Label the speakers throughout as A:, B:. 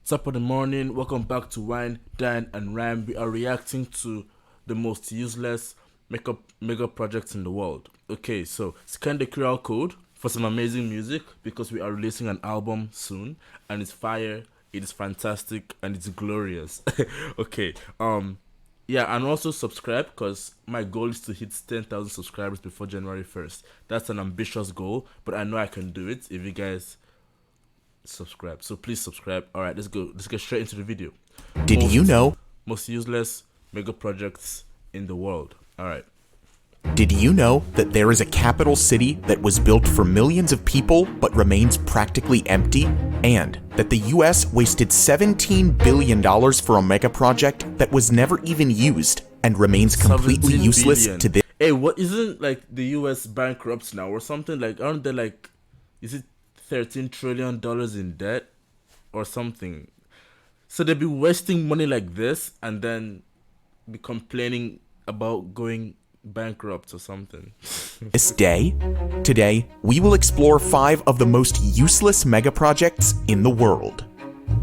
A: Top of the morning, welcome back to Wine, Dine and Rhyme. We are reacting to the most useless mega projects in the world. Okay, so scan the QR code for some amazing music because we are releasing an album soon and it's fire, it is fantastic and it's glorious. Okay, yeah, and also subscribe because my goal is to hit 10,000 subscribers before January 1st. That's an ambitious goal, but I know I can do it if you guys subscribe. So please subscribe. All right, let's go. Let's get straight into the video.
B: Did you know?
A: Most useless mega projects in the world. All right.
B: Did you know that there is a capital city that was built for millions of people but remains practically empty? And that the US wasted $17 billion for a mega project that was never even used and remains completely useless to this?
A: Hey, what isn't like the US bankrupt now or something? Like, aren't they like, is it $13 trillion in debt or something? So they'd be wasting money like this and then be complaining about going bankrupt or something.
B: Today, we will explore 5 of the most useless mega projects in the world.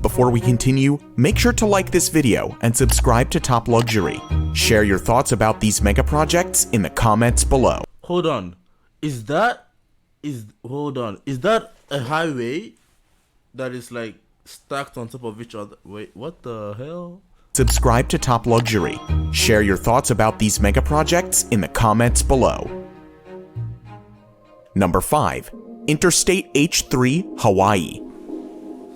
B: Before we continue, make sure to like this video and subscribe to Top Luxury. Share your thoughts about these mega projects in the comments below.
A: Hold on. Is that a highway that is like stacked on top of each other? Wait, what the hell?
B: Subscribe to Top Luxury. Share your thoughts about these mega projects in the comments below. Number 5. Interstate H3, Hawaii.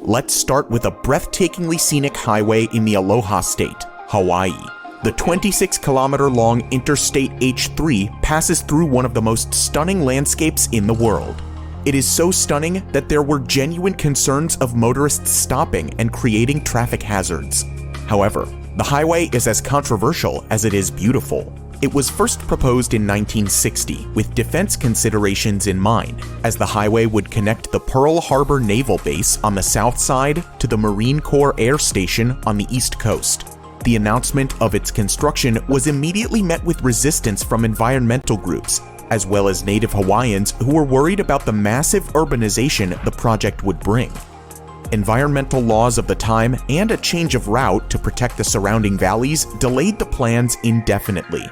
B: Let's start with a breathtakingly scenic highway in the Aloha State, Hawaii. The 26-kilometer-long Interstate H3 passes through one of the most stunning landscapes in the world. It is so stunning that there were genuine concerns of motorists stopping and creating traffic hazards. However, the highway is as controversial as it is beautiful. It was first proposed in 1960 with defense considerations in mind, as the highway would connect the Pearl Harbor Naval Base on the south side to the Marine Corps Air Station on the east coast. The announcement of its construction was immediately met with resistance from environmental groups, as well as native Hawaiians who were worried about the massive urbanization the project would bring. Environmental laws of the time and a change of route to protect the surrounding valleys delayed the plans indefinitely.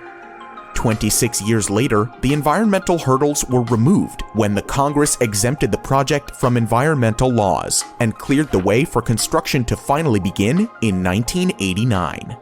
B: 26 years later, the environmental hurdles were removed when the Congress exempted the project from environmental laws and cleared the way for construction to finally begin in 1989.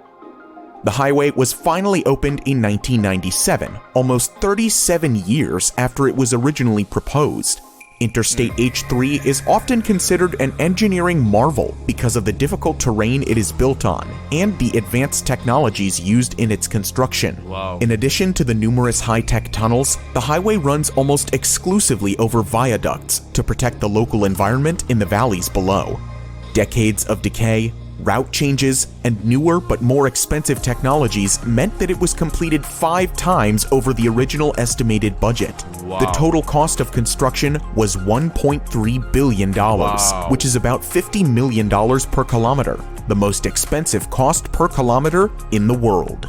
B: The highway was finally opened in 1997, almost 37 years after it was originally proposed. Interstate H3 is often considered an engineering marvel because of the difficult terrain it is built on and the advanced technologies used in its construction.
A: Wow.
B: In addition to the numerous high-tech tunnels, the highway runs almost exclusively over viaducts to protect the local environment in the valleys below. Decades of decay, route changes, and newer but more expensive technologies meant that it was completed 5 times over the original estimated budget.
A: Wow.
B: The total cost of construction was $1.3 billion,
A: wow,
B: which is about $50 million per kilometer, the most expensive cost per kilometer in the world.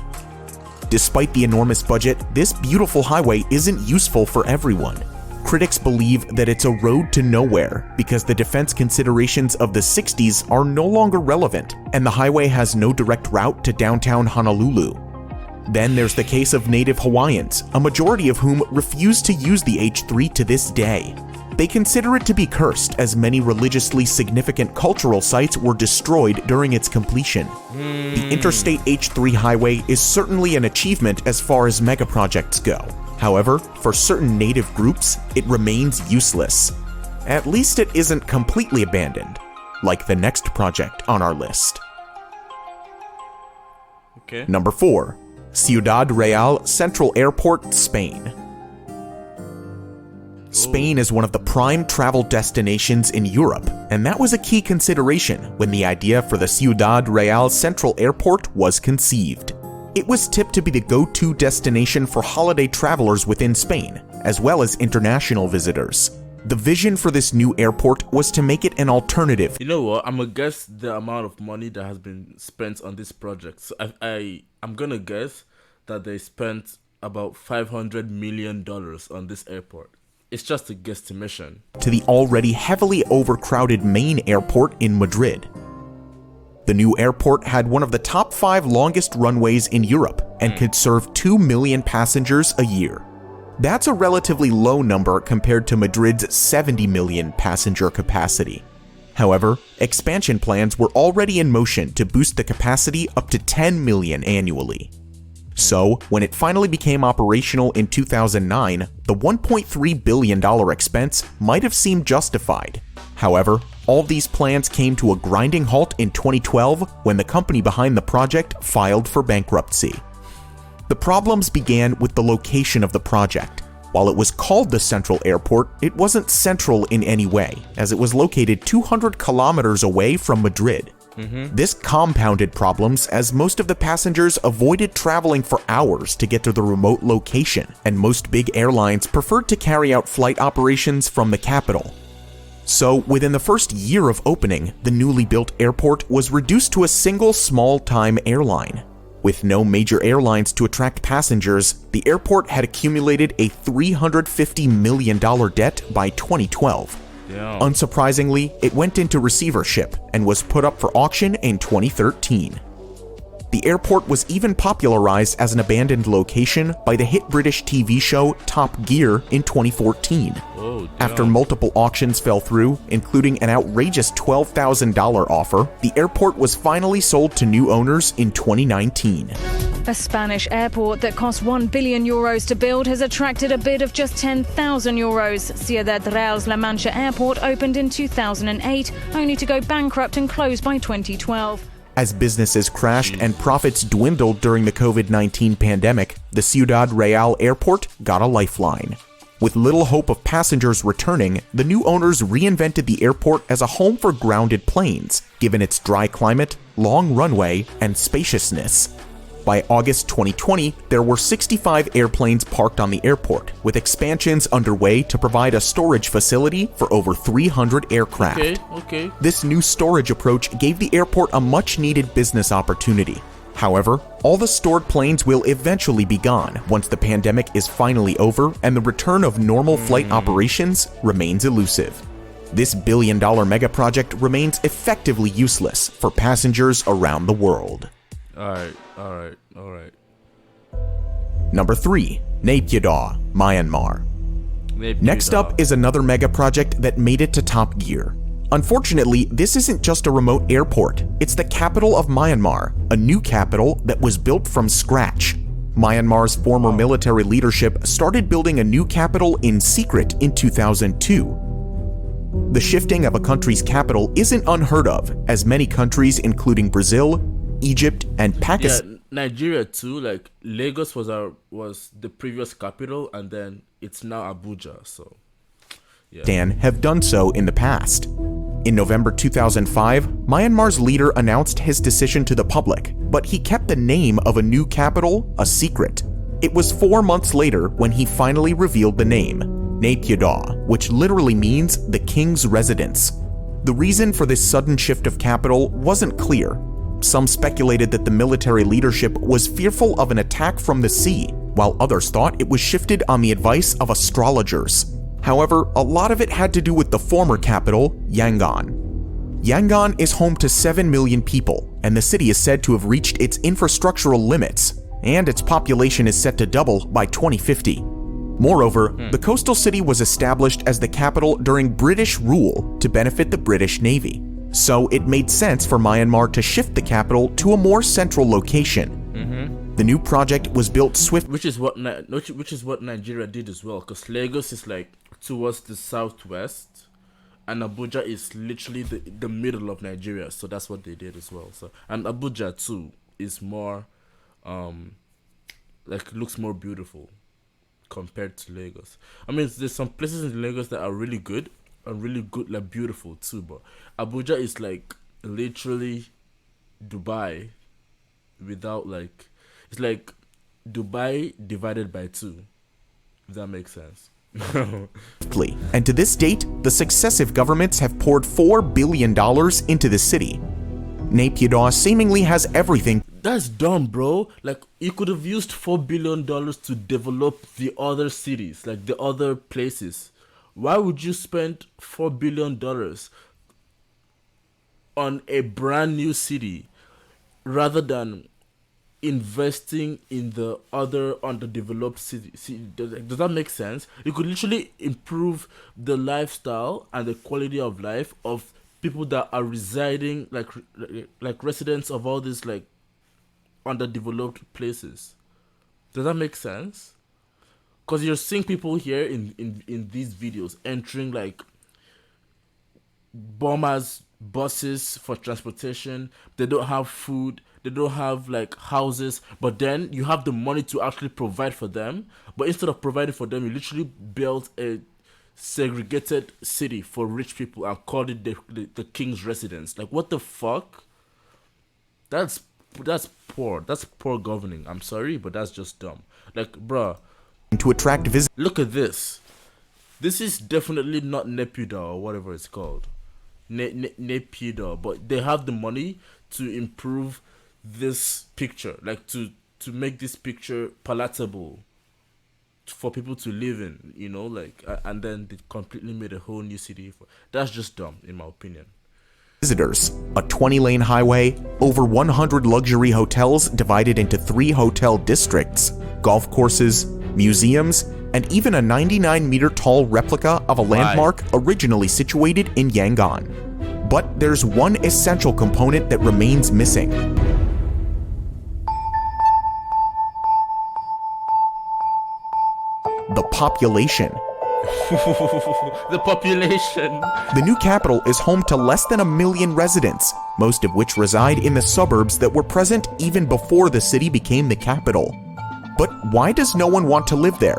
B: Despite the enormous budget, this beautiful highway isn't useful for everyone. Critics believe that it's a road to nowhere because the defense considerations of the 60s are no longer relevant, and the highway has no direct route to downtown Honolulu. Then there's the case of native Hawaiians, a majority of whom refuse to use the H3 to this day. They consider it to be cursed, as many religiously significant cultural sites were destroyed during its completion. The Interstate H3 highway is certainly an achievement as far as megaprojects go. However, for certain native groups, it remains useless. At least it isn't completely abandoned, like the next project on our list.
A: Okay.
B: Number 4. Ciudad Real Central Airport, Spain. Spain is one of the prime travel destinations in Europe, and that was a key consideration when the idea for the Ciudad Real Central Airport was conceived. It was tipped to be the go-to destination for holiday travelers within Spain, as well as international visitors. The vision for this new airport was to make it an alternative.
A: You know what? I'm gonna guess the amount of money that has been spent on this project. So I'm gonna guess that they spent about $500 million on this airport. It's just a guesstimation.
B: To the already heavily overcrowded main airport in Madrid. The new airport had one of the top 5 longest runways in Europe and could serve 2 million passengers a year. That's a relatively low number compared to Madrid's 70 million passenger capacity. However, expansion plans were already in motion to boost the capacity up to 10 million annually. So, when it finally became operational in 2009, the $1.3 billion expense might have seemed justified. However, all these plans came to a grinding halt in 2012 when the company behind the project filed for bankruptcy. The problems began with the location of the project. While it was called the Central Airport, it wasn't central in any way, as it was located 200 kilometers away from Madrid. This compounded problems as most of the passengers avoided traveling for hours to get to the remote location, and most big airlines preferred to carry out flight operations from the capital. So, within the first year of opening, the newly built airport was reduced to a single small-time airline. With no major airlines to attract passengers, the airport had accumulated a $350 million debt by 2012.
A: Yeah.
B: Unsurprisingly, it went into receivership and was put up for auction in 2013. The airport was even popularized as an abandoned location by the hit British TV show Top Gear in 2014.
A: Oh,
B: After multiple auctions fell through, including an outrageous $12,000 offer, the airport was finally sold to new owners in 2019.
C: A Spanish airport that cost €1 billion to build has attracted a bid of just €10,000. Ciudad Real's La Mancha Airport opened in 2008, only to go bankrupt and close by 2012.
B: As businesses crashed and profits dwindled during the COVID-19 pandemic, the Ciudad Real Airport got a lifeline. With little hope of passengers returning, the new owners reinvented the airport as a home for grounded planes, given its dry climate, long runway, and spaciousness. By August 2020, there were 65 airplanes parked on the airport, with expansions underway to provide a storage facility for over 300 aircraft.
A: Okay.
B: This new storage approach gave the airport a much-needed business opportunity. However, all the stored planes will eventually be gone once the pandemic is finally over and the return of normal flight operations remains elusive. This billion-dollar mega-project remains effectively useless for passengers around the world.
A: Alright.
B: Number 3. Naypyidaw, Myanmar. Next up is another mega project that made it to Top Gear. Unfortunately, this isn't just a remote airport, it's the capital of Myanmar, a new capital that was built from scratch. Myanmar's former military leadership started building a new capital in secret in 2002. The shifting of a country's capital isn't unheard of, as many countries including Brazil, Egypt, and Pakistan.
A: Yeah, Nigeria too. Like Lagos was the previous capital, and then it's now Abuja. So, yeah.
B: Have done so in the past. In November 2005, Myanmar's leader announced his decision to the public, but he kept the name of a new capital a secret. It was 4 months later when he finally revealed the name, Naypyidaw, which literally means the king's residence. The reason for this sudden shift of capital wasn't clear. Some speculated that the military leadership was fearful of an attack from the sea, while others thought it was shifted on the advice of astrologers. However, a lot of it had to do with the former capital, Yangon. Yangon is home to 7 million people, and the city is said to have reached its infrastructural limits, and its population is set to double by 2050. Moreover, the coastal city was established as the capital during British rule to benefit the British Navy. So it made sense for Myanmar to shift the capital to a more central location. The new project was built swiftly,
A: which is what Nigeria did as well, because Lagos is like towards the southwest, and Abuja is literally the middle of Nigeria. So that's what they did as well. So, and Abuja too is more, looks more beautiful compared to Lagos. I mean, there's some places in Lagos that are really good, like beautiful too, but Abuja is like literally Dubai without like, it's like Dubai divided by 2, if that makes sense.
B: and to this date, the successive governments have poured $4 billion into the city. Naypyidaw seemingly has everything.
A: That's dumb, bro. Like, you could have used $4 billion to develop the other cities, like the other places. Why would you spend $4 billion? on a brand new city rather than investing in the other underdeveloped city. See, does that make sense? You could literally improve the lifestyle and the quality of life of people that are residing, like residents of all these like underdeveloped places. Does that make sense? Because you're seeing people here in these videos entering like bombers buses for transportation. They don't have food, they don't have like houses, but then you have the money to actually provide for them. But instead of providing for them, you literally built a segregated city for rich people and called it the king's residence. Like, what the fuck? That's poor. That's poor governing. I'm sorry, but that's just dumb. Like, bruh,
B: to attract visitors.
A: look at this. This is definitely not Nepuda or whatever it's called. Nepuda, but they have the money to improve this picture, like to make this picture palatable for people to live in, you know, like, and then they completely made a whole new city. That's just dumb, in my opinion.
B: Visitors, a 20-lane highway, over 100 luxury hotels divided into 3 hotel districts, golf courses, museums, and even a 99-meter-tall replica of a landmark originally situated in Yangon. But there's one essential component that remains missing. The population.
A: The population.
B: The new capital is home to less than 1 million residents, most of which reside in the suburbs that were present even before the city became the capital. But why does no one want to live there?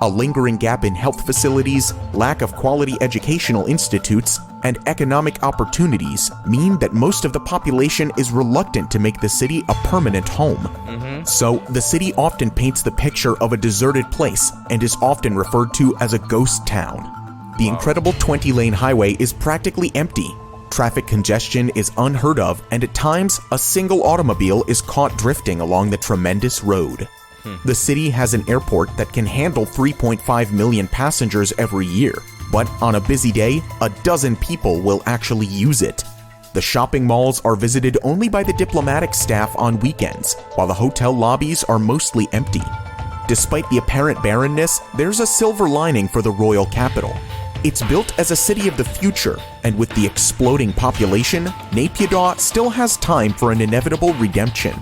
B: A lingering gap in health facilities, lack of quality educational institutes, and economic opportunities mean that most of the population is reluctant to make the city a permanent home. So, the city often paints the picture of a deserted place and is often referred to as a ghost town. The incredible 20-lane highway is practically empty. Traffic congestion is unheard of, and at times, a single automobile is caught drifting along the tremendous road. The city has an airport that can handle 3.5 million passengers every year, but on a busy day, a dozen people will actually use it. The shopping malls are visited only by the diplomatic staff on weekends, while the hotel lobbies are mostly empty. Despite the apparent barrenness, there's a silver lining for the royal capital. It's built as a city of the future, and with the exploding population, Naypyidaw still has time for an inevitable redemption.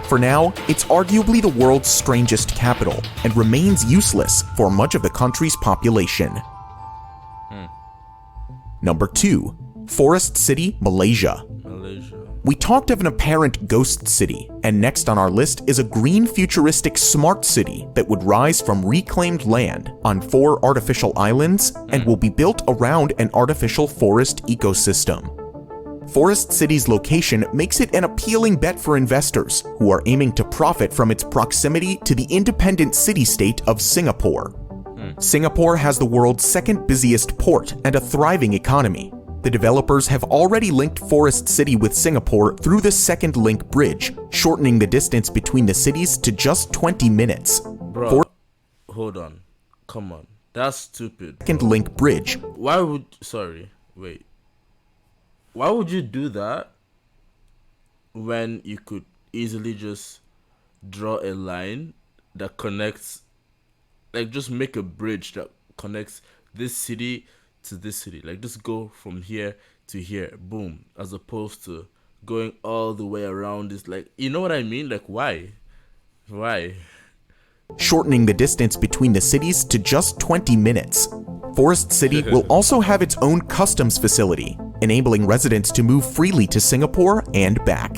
B: For now, it's arguably the world's strangest capital and remains useless for much of the country's population. Number 2. Forest City, Malaysia. We talked of an apparent ghost city, and next on our list is a green futuristic smart city that would rise from reclaimed land on 4 artificial islands and will be built around an artificial forest ecosystem. Forest City's location makes it an appealing bet for investors who are aiming to profit from its proximity to the independent city-state of Singapore. Singapore has the world's second busiest port and a thriving economy. The developers have already linked Forest City with Singapore through the Second Link Bridge, shortening the distance between the cities to just 20 minutes.
A: Bro, hold on. Come on. That's stupid.
B: Second Link Bridge.
A: Why would you do that when you could easily just draw a line that connects, like just make a bridge that connects this city to this city, like just go from here to here, boom, as opposed to going all the way around this, like, you know what I mean? Like, why?
B: Shortening the distance between the cities to just 20 minutes. Forest City will also have its own customs facility, enabling residents to move freely to Singapore and back.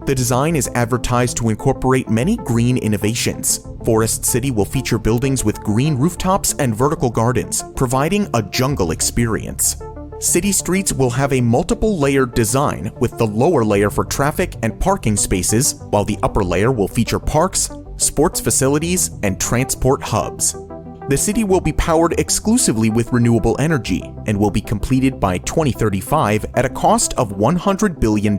B: The design is advertised to incorporate many green innovations. Forest City will feature buildings with green rooftops and vertical gardens, providing a jungle experience. City streets will have a multiple-layered design, with the lower layer for traffic and parking spaces, while the upper layer will feature parks, sports facilities, and transport hubs. The city will be powered exclusively with renewable energy and will be completed by 2035 at a cost of $100 billion.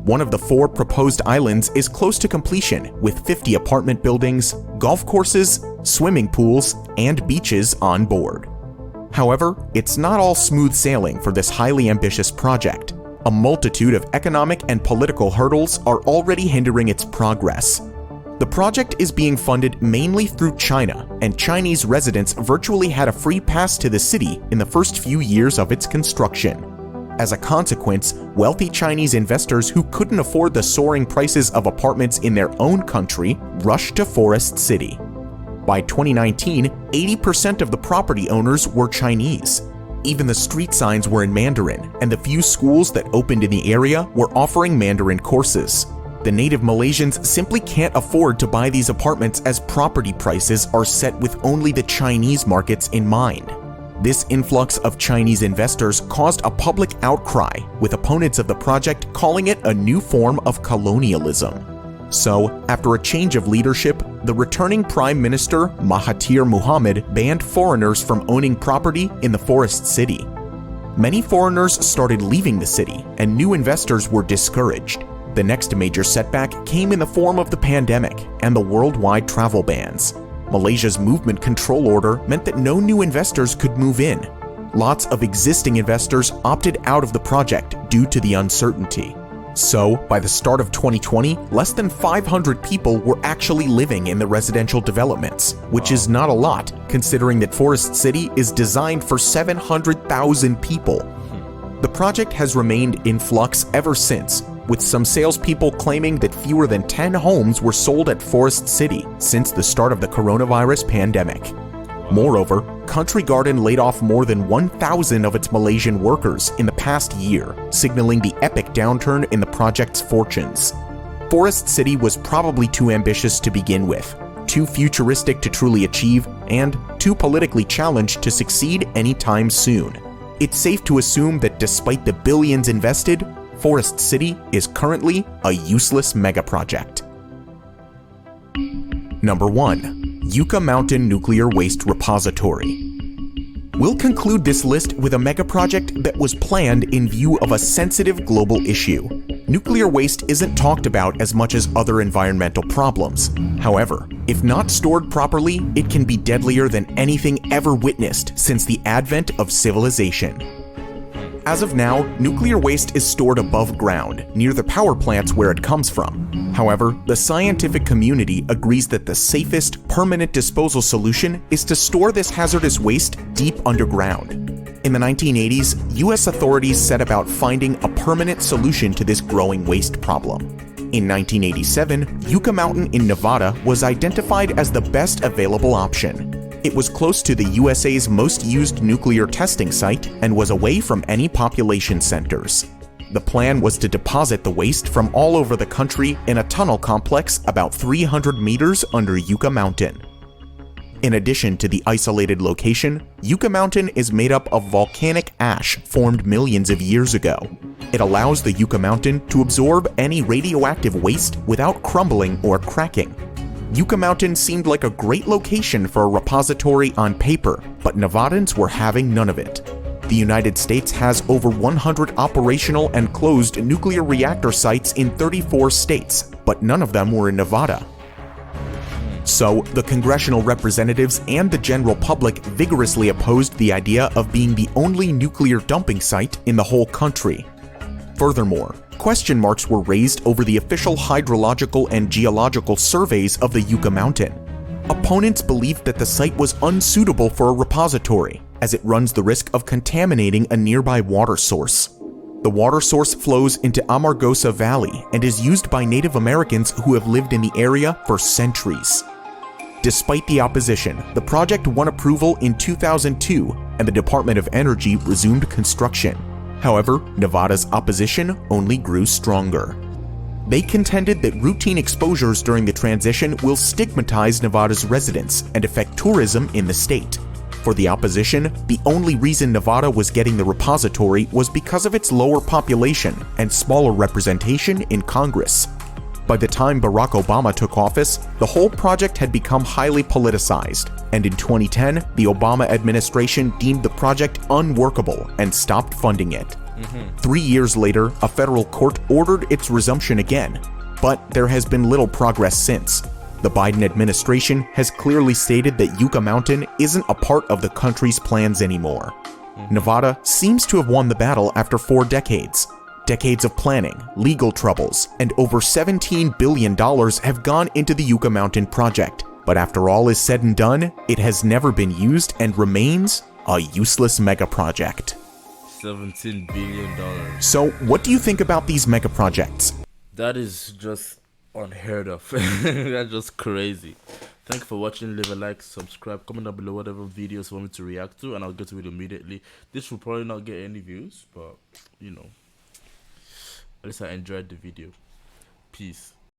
B: One of the 4 proposed islands is close to completion, with 50 apartment buildings, golf courses, swimming pools, and beaches on board. However, it's not all smooth sailing for this highly ambitious project. A multitude of economic and political hurdles are already hindering its progress. The project is being funded mainly through China, and Chinese residents virtually had a free pass to the city in the first few years of its construction. As a consequence, wealthy Chinese investors who couldn't afford the soaring prices of apartments in their own country rushed to Forest City. By 2019, 80% of the property owners were Chinese. Even the street signs were in Mandarin, and the few schools that opened in the area were offering Mandarin courses. The native Malaysians simply can't afford to buy these apartments as property prices are set with only the Chinese markets in mind. This influx of Chinese investors caused a public outcry, with opponents of the project calling it a new form of colonialism. So, after a change of leadership, the returning Prime Minister Mahathir Mohamad banned foreigners from owning property in the Forest City. Many foreigners started leaving the city, and new investors were discouraged. The next major setback came in the form of the pandemic and the worldwide travel bans. Malaysia's movement control order meant that no new investors could move in. Lots of existing investors opted out of the project due to the uncertainty. So, by the start of 2020, less than 500 people were actually living in the residential developments, which is not a lot, considering that Forest City is designed for 700,000 people. The project has remained in flux ever since, with some salespeople claiming that fewer than 10 homes were sold at Forest City since the start of the coronavirus pandemic. Moreover, Country Garden laid off more than 1,000 of its Malaysian workers in the past year, signaling the epic downturn in the project's fortunes. Forest City was probably too ambitious to begin with, too futuristic to truly achieve, and too politically challenged to succeed anytime soon. It's safe to assume that despite the billions invested, Forest City is currently a useless megaproject. Number 1. Yucca Mountain Nuclear Waste Repository. We'll conclude this list with a megaproject that was planned in view of a sensitive global issue. Nuclear waste isn't talked about as much as other environmental problems. However, if not stored properly, it can be deadlier than anything ever witnessed since the advent of civilization. As of now, nuclear waste is stored above ground, near the power plants where it comes from. However, the scientific community agrees that the safest, permanent disposal solution is to store this hazardous waste deep underground. In the 1980s, US authorities set about finding a permanent solution to this growing waste problem. In 1987, Yucca Mountain in Nevada was identified as the best available option. It was close to the USA's most used nuclear testing site and was away from any population centers. The plan was to deposit the waste from all over the country in a tunnel complex about 300 meters under Yucca Mountain. In addition to the isolated location, Yucca Mountain is made up of volcanic ash formed millions of years ago. It allows the Yucca Mountain to absorb any radioactive waste without crumbling or cracking. Yucca Mountain seemed like a great location for a repository on paper, but Nevadans were having none of it. The United States has over 100 operational and closed nuclear reactor sites in 34 states, but none of them were in Nevada. So, the congressional representatives and the general public vigorously opposed the idea of being the only nuclear dumping site in the whole country. Furthermore, question marks were raised over the official hydrological and geological surveys of the Yucca Mountain. Opponents believed that the site was unsuitable for a repository, as it runs the risk of contaminating a nearby water source. The water source flows into Amargosa Valley and is used by Native Americans who have lived in the area for centuries. Despite the opposition, the project won approval in 2002 and the Department of Energy resumed construction. However, Nevada's opposition only grew stronger. They contended that routine exposures during the transition will stigmatize Nevada's residents and affect tourism in the state. For the opposition, the only reason Nevada was getting the repository was because of its lower population and smaller representation in Congress. By the time Barack Obama took office, the whole project had become highly politicized, and in 2010, the Obama administration deemed the project unworkable and stopped funding it. 3 years later, a federal court ordered its resumption again, but there has been little progress since. The Biden administration has clearly stated that Yucca Mountain isn't a part of the country's plans anymore. Nevada seems to have won the battle after 4 decades, Decades of planning, legal troubles, and over $17 billion have gone into the Yucca Mountain project. But after all is said and done, it has never been used and remains a useless megaproject.
A: $17 billion.
B: So, what do you think about these megaprojects?
A: That is just unheard of. That's just crazy. Thank you for watching. Leave a like, subscribe, comment down below whatever videos you want me to react to, and I'll get to it immediately. This will probably not get any views, but you know, at least I enjoyed the video. Peace.